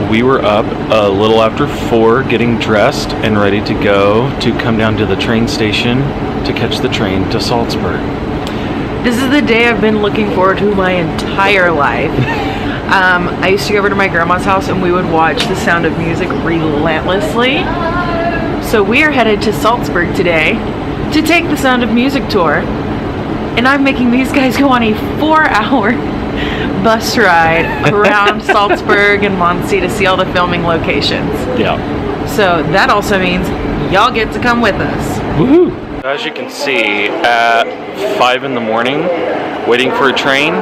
we were up a little after 4 getting dressed and ready to go to come down to the train station to catch the train to Salzburg. This is the day I've been looking forward to my entire life. I used to go over to my grandma's house and we would watch The Sound of Music relentlessly. So we are headed to Salzburg today to take the Sound of Music tour. And I'm making these guys go on a 4-hour bus ride around Salzburg and Monsi to see all the filming locations. Yeah. So that also means y'all get to come with us. Woohoo! As you can see, at 5 in the morning, waiting for a train,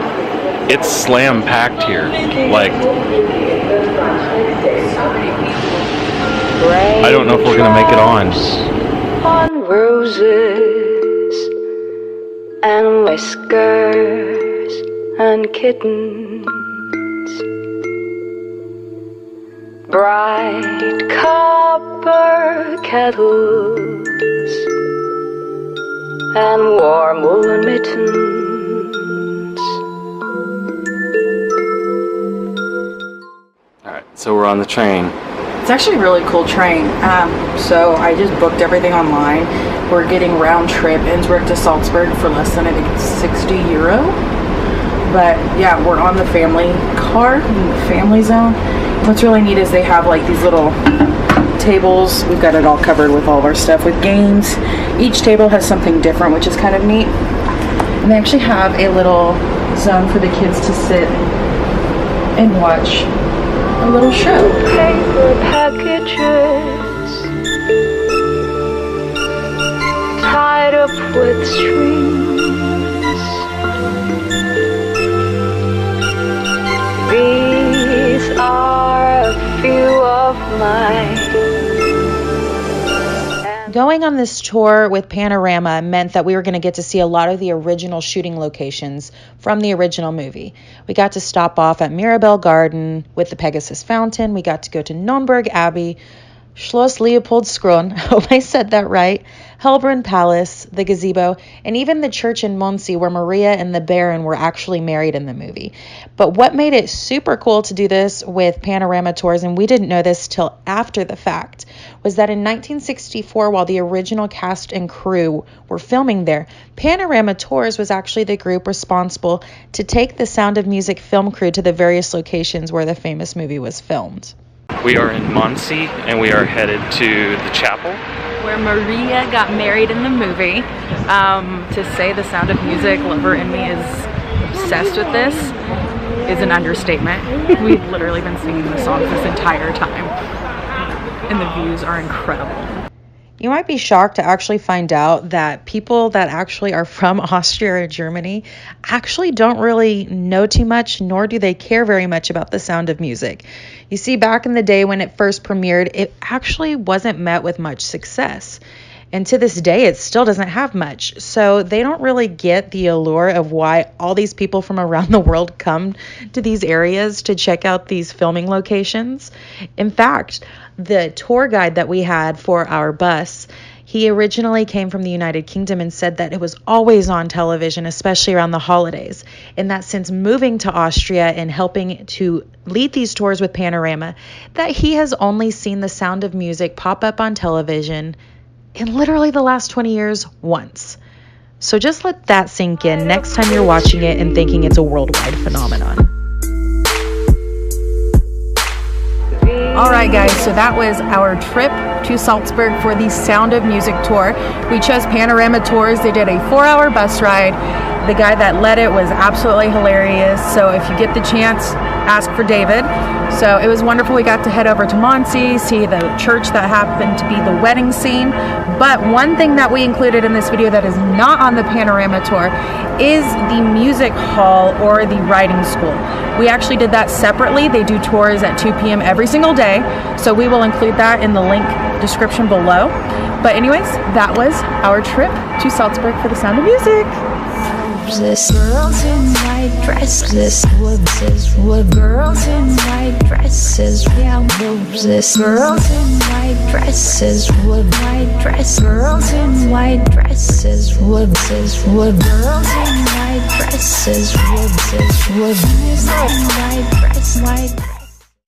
it's slam packed here. Like, I don't know if we're gonna make it on. On roses and whiskers and kittens, bright copper kettles and warm woolen mittens. Alright, so we're on the train. It's actually a really cool train. So I just booked everything online. We're getting round trip Innsbruck to Salzburg for less than, I think it's 60 euro. But yeah, we're on the family car, in the family zone. What's really neat is they have like these little tables. We've got it all covered with all of our stuff with games. Each table has something different, which is kind of neat. And they actually have a little zone for the kids to sit and watch a little show. Paper packages tied up with strings. These are a few of my. Going on this tour with Panorama meant that we were going to get to see a lot of the original shooting locations from the original movie. We got to stop off at Mirabell Garden with the Pegasus Fountain. We got to go to Nürnberg Abbey, Schloss LEOPOLDSKRON, I hope I said that right, HELLBRUNN Palace, the gazebo, and even the church in Monsi where Maria and the Baron were actually married in the movie. But what made it super cool to do this with Panorama Tours, and we didn't know this till after the fact, was that in 1964, while the original cast and crew were filming there, Panorama Tours was actually the group responsible to take the Sound of Music film crew to the various locations where the famous movie was filmed. We are in Monsi and we are headed to the chapel Where Maria got married in the movie. To say the Sound of Music lover in me is obsessed with this is an understatement. We've literally been singing the songs this entire time. And the views are incredible. You might be shocked to actually find out that people that actually are from Austria or Germany actually don't really know too much, nor do they care very much about the Sound of Music. You see, back in the day when it first premiered, it actually wasn't met with much success. And to this day, it still doesn't have much. So they don't really get the allure of why all these people from around the world come to these areas to check out these filming locations. In fact, the tour guide that we had for our bus, he originally came from the United Kingdom and said that it was always on television, especially around the holidays. And that since moving to Austria and helping to lead these tours with Panorama, that he has only seen the Sound of Music pop up on television in literally the last 20 years once. So just let that sink in next time you're watching it and thinking it's a worldwide phenomenon. Alright guys, so that was our trip to Salzburg for the Sound of Music tour. We chose Panorama Tours. They did a 4-hour bus ride. The guy that led it was absolutely hilarious. So if you get the chance, ask for David. So it was wonderful. We got to head over to Monsi, see the church that happened to be the wedding scene. But one thing that we included in this video that is not on the Panorama tour is the music hall or the writing school. We actually did that separately. They do tours at 2 p.m. every single day. So we will include that in the link description below. But anyways, that was our trip to Salzburg for the Sound of Music. This girls in white dresses, girls in white dresses, yeah, this girls in white dresses, white dress, girls in white dresses, girls in white dresses, white dress.